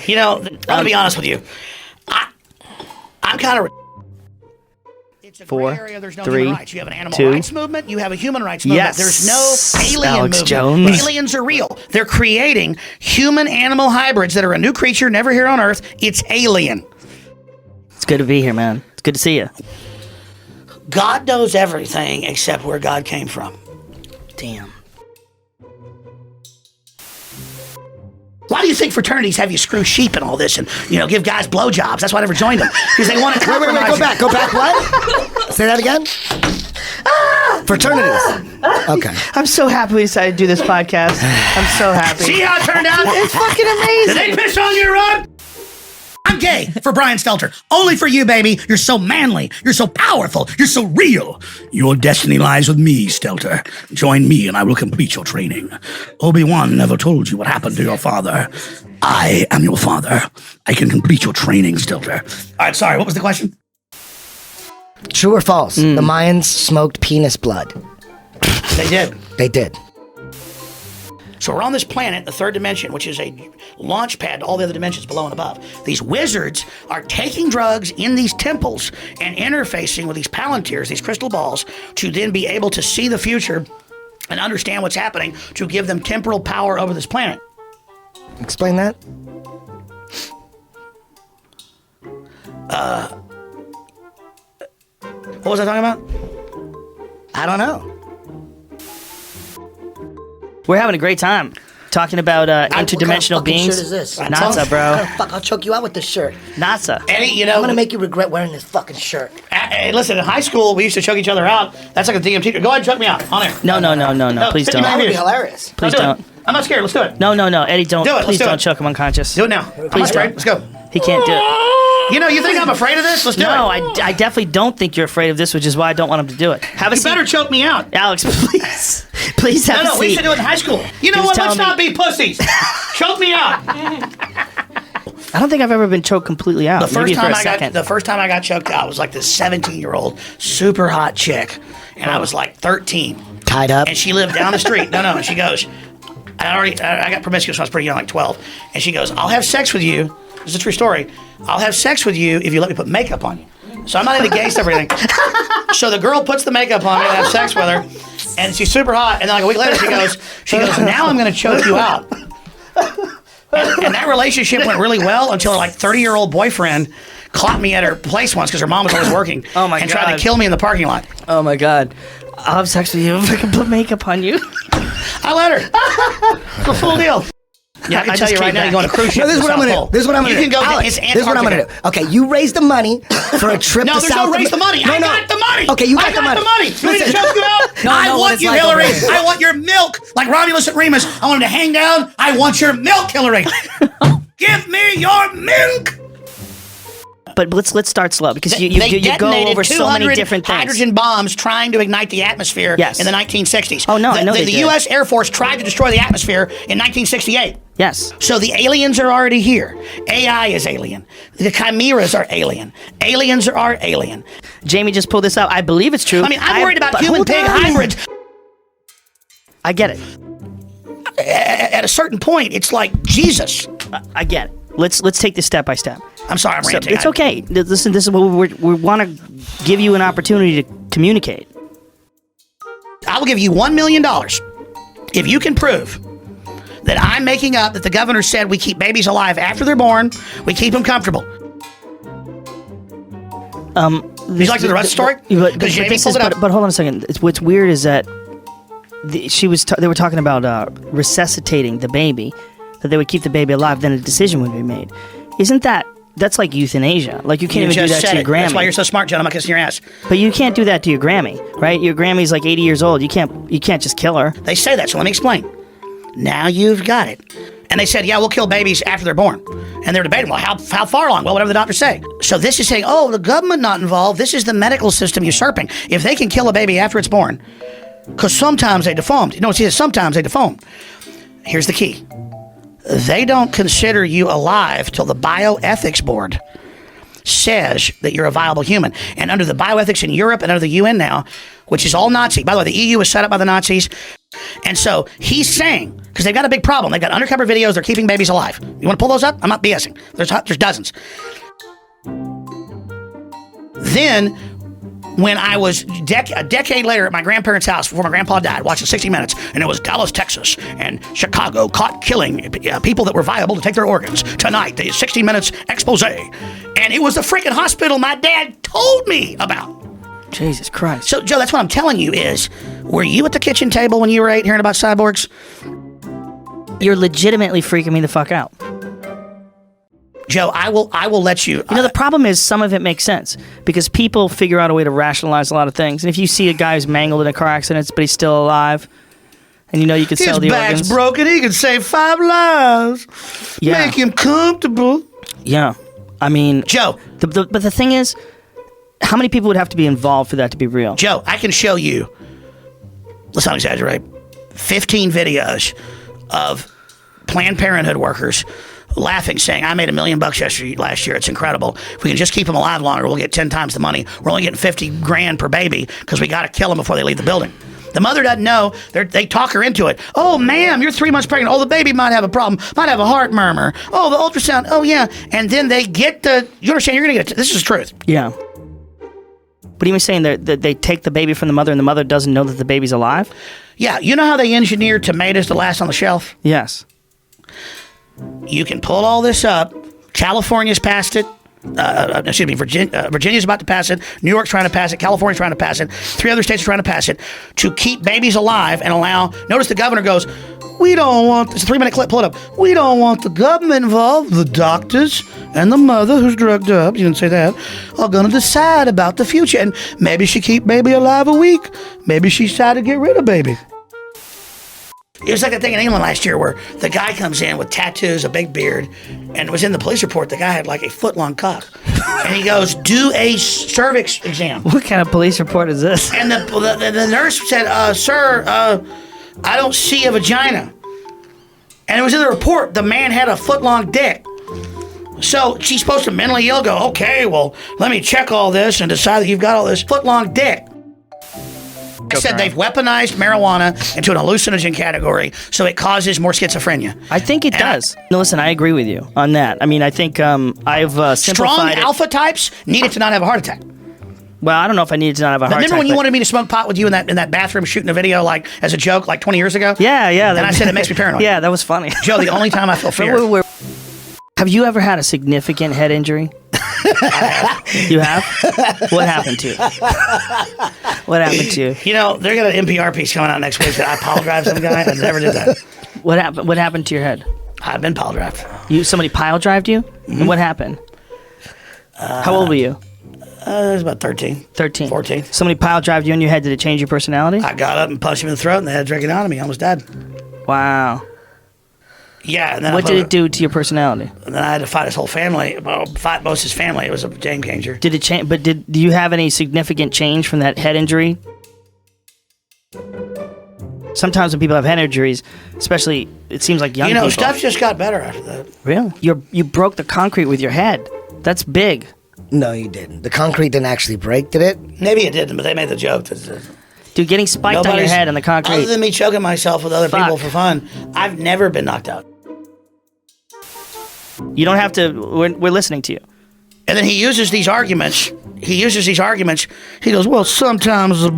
You know, I'm gonna be honest with you. I'm kind of. It's a gray area. There's no human rights. You have an animal rights movement. You have a human rights movement. Yes. There's no alien Alex movement. Jones. Aliens are real. They're creating human-animal hybrids that are a new creature never here on Earth. It's alien. It's good to be here, man. It's good to see you. God knows everything except where God came from. Damn. Why do you think fraternities have you screw sheep and all this and, you know, give guys blowjobs? That's why I never joined them. Because they want to compromise. Wait, go back. What? Say that again? Fraternities. Okay. I'm so happy we decided to do this podcast. I'm so happy. See how it turned out? It's fucking amazing. Did they piss on your rug? I'm gay for Brian Stelter. Only for you, baby. You're so manly. You're so powerful. You're so real. Your destiny lies with me, Stelter. Join me and I will complete your training. Obi-Wan never told you what happened to your father. I am your father. I can complete your training, Stelter. All right, sorry. What was the question? True or false? The Mayans smoked penis blood. They did. They did. So we're on this planet, the third dimension, which is a launch pad to all the other dimensions below and above. These wizards are taking drugs in these temples and interfacing with these palantirs, these crystal balls, to then be able to see the future and understand what's happening to give them temporal power over this planet. Explain that. What was I talking about? I don't know. We're having a great time talking about interdimensional beings. What shirt is this? Natsa, bro. Fuck, I'll choke you out with this shirt. Natsa. Eddie, you know, I'm gonna make you regret wearing this fucking shirt. Hey, listen, in high school, we used to choke each other out. That's like a DM teacher. Go ahead and choke me out. On air. No. Please sit me don't. back That would be here. hilarious. Please No, do it. don't. I'm not scared. Let's do it. No. Eddie, don't. Do it. Let's Please do don't it. choke him unconscious. Do it now. I'm not afraid. Let's go. He can't do it. You know, you think I'm afraid of this? Let's do No, it. I definitely don't think you're afraid of this, which is why I don't want him to do it. Have a You seat. better choke me out. Alex, please. Please have a No, we seat. should do it in high school. You know He was what? Let's telling not be pussies. Choke me out. I don't think I've ever been choked completely out. Maybe for a second. The first time I got choked out was like this 17-year-old super hot chick, and I was like 13, Tied up. and she lived down the street. No, and she goes, I got promiscuous when I was pretty young, like 12, and she goes, I'll have sex with you. This is a true story. I'll have sex with you if you let me put makeup on you. So I'm not into gay stuff or anything. So the girl puts the makeup on me and I have sex with her, and she's super hot. And then like a week later, she goes, now I'm going to choke you out. And that relationship went really well until her like 30-year-old boyfriend caught me at her place once because her mom was always working. Oh my and God. tried to kill me in the parking lot. Oh my God. I'll have sex with you if I can put makeup on you. I let her. It's a full deal. Yeah, I can tell you right now, you're going to cruise ship. No, this is what I'm gonna do. This is what I'm gonna do. You can go. Alex, It's this is what I'm gonna do. Okay, you raise the money for a trip No, to there's South no raise the money. No, I got the money. Okay, you got the money. You want me to Listen. choke you out? No, I what want it's you, like Hillary. over here. I want your milk, like Romulus and Remus. I want him to hang down. I want your milk, Hillary. Give me your milk. But let's start slow because you go over so many different things. Hydrogen bombs trying to ignite the atmosphere Yes. in the 1960s. Oh, no, I know the they did. U.S. Air Force tried to destroy the atmosphere in 1968. Yes. So the aliens are already here. AI is alien. The chimeras are alien. Aliens are alien. Jamie just pulled this out. I believe it's true. I mean, I'm worried about but human hold pig on. hybrids. I get it. At a certain point, it's like Jesus. I get it. Let's take this step by step. I'm sorry, I'm So, ranting. it's okay. Listen, this is what we want to give you an opportunity to communicate. I will give you $1 million if you can prove that I'm making up that the governor said we keep babies alive after they're born, we keep them comfortable. Would you like to the rest of the story? Because Jamie pulled it up. But hold on a second. What's weird is that they were talking about resuscitating the baby, that they would keep the baby alive, then a decision would be made. Isn't that's like euthanasia? Like you can't even do that to your Grammy. That's why you're so smart, John. I'm not kissing your ass. But you can't do that to your Grammy, right? Your Grammy's like 80 years old. You can't just kill her. They say that, so let me explain. Now you've got it. And they said, yeah, we'll kill babies after they're born. And they're debating, well, how far along? Well, whatever the doctors say. So this is saying, oh, the government not involved. This is the medical system usurping. If they can kill a baby after it's born, because sometimes they deformed. No, see, sometimes they deformed. Here's the key. They don't consider you alive till the bioethics board says that you're a viable human. And under the bioethics in Europe and under the UN now, which is all Nazi. By the way, the EU was set up by the Nazis. And so he's saying, because they've got a big problem. They've got undercover videos. They're keeping babies alive. You want to pull those up? I'm not BSing. There's dozens. Then, when I was a decade later at my grandparents' house before my grandpa died, watching 60 Minutes, and it was Dallas, Texas, and Chicago caught killing people that were viable to take their organs. Tonight, the 60 Minutes expose. And it was the freaking hospital my dad told me about. Jesus Christ. So, Joe, that's what I'm telling you is, were you at the kitchen table when you were 8 hearing about cyborgs? You're legitimately freaking me the fuck out. Joe, I will let you. You know, the problem is some of it makes sense because people figure out a way to rationalize a lot of things. And if you see a guy who's mangled in a car accident, but he's still alive, and you know you could sell the organs. His back's broken, he can save 5 lives. Yeah. Make him comfortable. Yeah. I mean, Joe. But the thing is, how many people would have to be involved for that to be real? Joe, I can show you, let's not exaggerate, 15 videos of Planned Parenthood workers laughing, saying, I made $1 million last year. It's incredible. If we can just keep them alive longer, we'll get 10 times the money. We're only getting 50 grand per baby because we got to kill them before they leave the building. The mother doesn't know. They talk her into it. Oh, ma'am, you're 3 months pregnant. Oh, the baby might have a problem. Might have a heart murmur. Oh, the ultrasound. Oh, yeah. And then they get you understand, you're going to get this is the truth. Yeah. But even saying that they take the baby from the mother and the mother doesn't know that the baby's alive? Yeah. You know how they engineer tomatoes to last on the shelf? Yes. You can pull all this up. California's passed it. Virginia's about to pass it. New York's trying to pass it. California's trying to pass it. 3 other states are trying to pass it to keep babies alive and allow. Notice the governor goes, we don't want. It's a 3-minute clip. Pull it up. We don't want the government involved. The doctors and the mother who's drugged up. You didn't say that. Are going to decide about the future. And maybe she keep baby alive a week. Maybe she decided to get rid of baby. It was like that thing in England last year where the guy comes in with tattoos, a big beard, and it was in the police report. The guy had like a foot-long cock. And he goes, do a cervix exam. What kind of police report is this? And the nurse said, sir, I don't see a vagina. And it was in the report, the man had a foot-long dick. So she's supposed to mentally ill go, okay, well, let me check all this and decide that you've got all this foot-long dick. I said they've weaponized marijuana into an hallucinogen category, so it causes more schizophrenia. I think it does. No, listen, I agree with you on that. I mean, I think I've simplified Strong it. alpha types needed to not have a heart attack. Well, I don't know if I needed to not have a heart attack. Remember when you wanted me to smoke pot with you in that bathroom shooting a video like as a joke like 20 years ago? Yeah. And I said it makes me paranoid. Yeah, that was funny. Joe, the only time I feel fear. Have you ever had a significant head injury? You have? What happened to you? What happened to you? You know, they're got an NPR piece coming out next week that I pile drive some guy. I never did that. What happened? What happened to your head? I've been pile drived. Somebody pile drived you? Mm-hmm. And what happened? How old were you? I was about 13. 13. 14. Somebody pile drived you in your head. Did it change your personality? I got up and punched him in the throat and they had a tracheotomy. I almost died. Wow. Yeah. And then what did it do to your personality? And then I had to fight his whole family. Well, fight most of his family. It was a game changer. Did it change? But do you have any significant change from that head injury? Sometimes when people have head injuries, especially, it seems like young people. Stuff just got better after that. Really? You broke the concrete with your head. That's big. No, you didn't. The concrete didn't actually break, did it? Maybe it didn't, but they made the joke. Dude, getting spiked on your head on the concrete. Other than me choking myself with other people for fun, I've never been knocked out. You don't have to. We're listening to you. And then he uses these arguments. He goes, well, sometimes the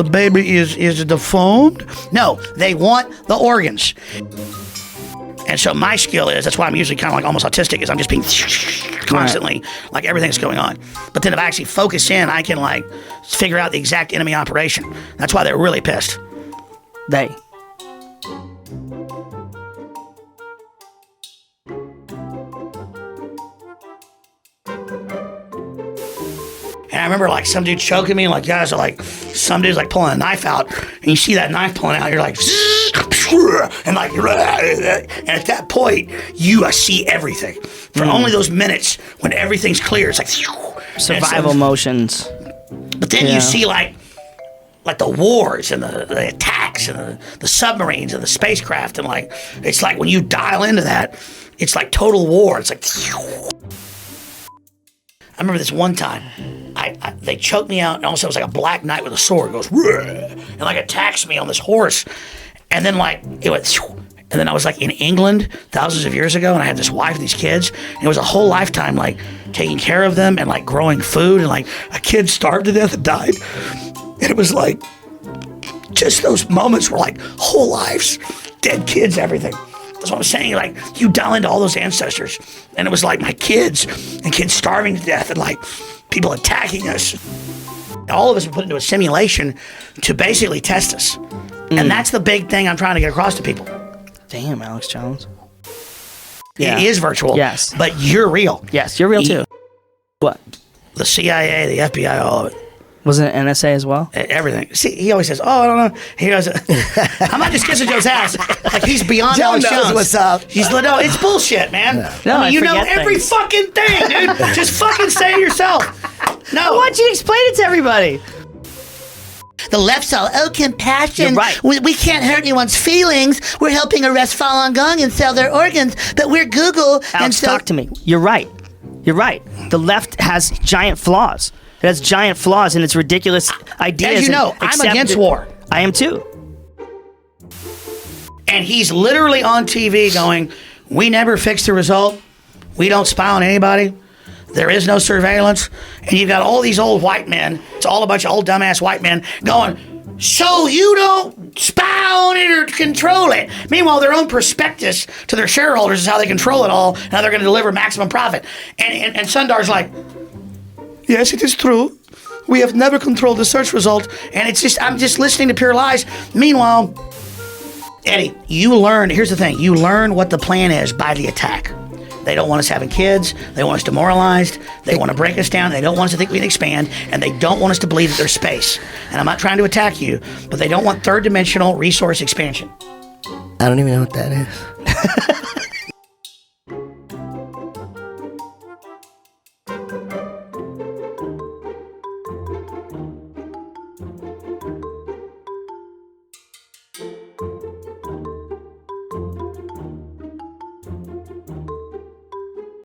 baby is deformed. No, they want the organs. And so my skill is, that's why I'm usually kind of like almost autistic, is I'm just being constantly, like everything's going on. But then if I actually focus in, I can like figure out the exact enemy operation. That's why they're really pissed. They. And I remember like some dude choking me, and like guys are like, some dude's like pulling a knife out, and you see that knife pulling out, you're like, and like, and at that point, you see everything. For only those minutes when everything's clear, it's like survival motions. But then you see like the wars and the attacks and the submarines and the spacecraft, and like it's like when you dial into that, it's like total war. It's like I remember this one time. they choked me out, and also it was like a black knight with a sword. It goes, "Rrr," and like attacks me on this horse. And then like it went, and then I was like in England thousands of years ago, and I had this wife and these kids, and it was a whole lifetime like taking care of them and like growing food, and like a kid starved to death and died. And it was like just those moments were like whole lives, dead kids, everything. That's what I'm saying. Like you dial into all those ancestors, and it was like my kids and kids starving to death, and like people attacking us. All of us were put into a simulation to basically test us. And that's the big thing I'm trying to get across to people. Damn, Alex Jones. It is virtual. Yes. But you're real. Yes, you're real too. What? The CIA, the FBI, all of it. Wasn't it NSA as well? Everything. See, he always says, "Oh, I don't know." He goes, "I'm not just kissing Joe's ass." Like he's beyond Joe Alex knows Jones. what's up. He's no, it's bullshit, man. No, I mean, I you know forget every things. fucking thing, dude. Just fucking say it yourself. No. Why don't you explain it to everybody? The left's all, compassion. You're right. We can't hurt anyone's feelings. We're helping arrest Falun Gong and sell their organs, but we're Google. and Alex, so talk to me. You're right. You're right. The left has giant flaws. It has giant flaws in its ridiculous ideas. As you know, and I'm against war. I am too. And he's literally on TV going, "We never fix the result. We don't spy on anybody. There is no surveillance." And you've got all these old white men. It's all a bunch of old dumbass white men going, "So you don't spy on it or control it." Meanwhile, their own prospectus to their shareholders is how they control it all and how they're going to deliver maximum profit. And Sundar's like, "Yes, it is true. We have never controlled the search result." And it's just, I'm just listening to pure lies. Meanwhile, Eddie, you learn, here's the thing, you learn what the plan is by the attack. They don't want us having kids. They want us demoralized. They want to break us down. They don't want us to think we can expand. And they don't want us to believe that there's space. And I'm not trying to attack you, but they don't want third dimensional resource expansion. I don't even know what that is.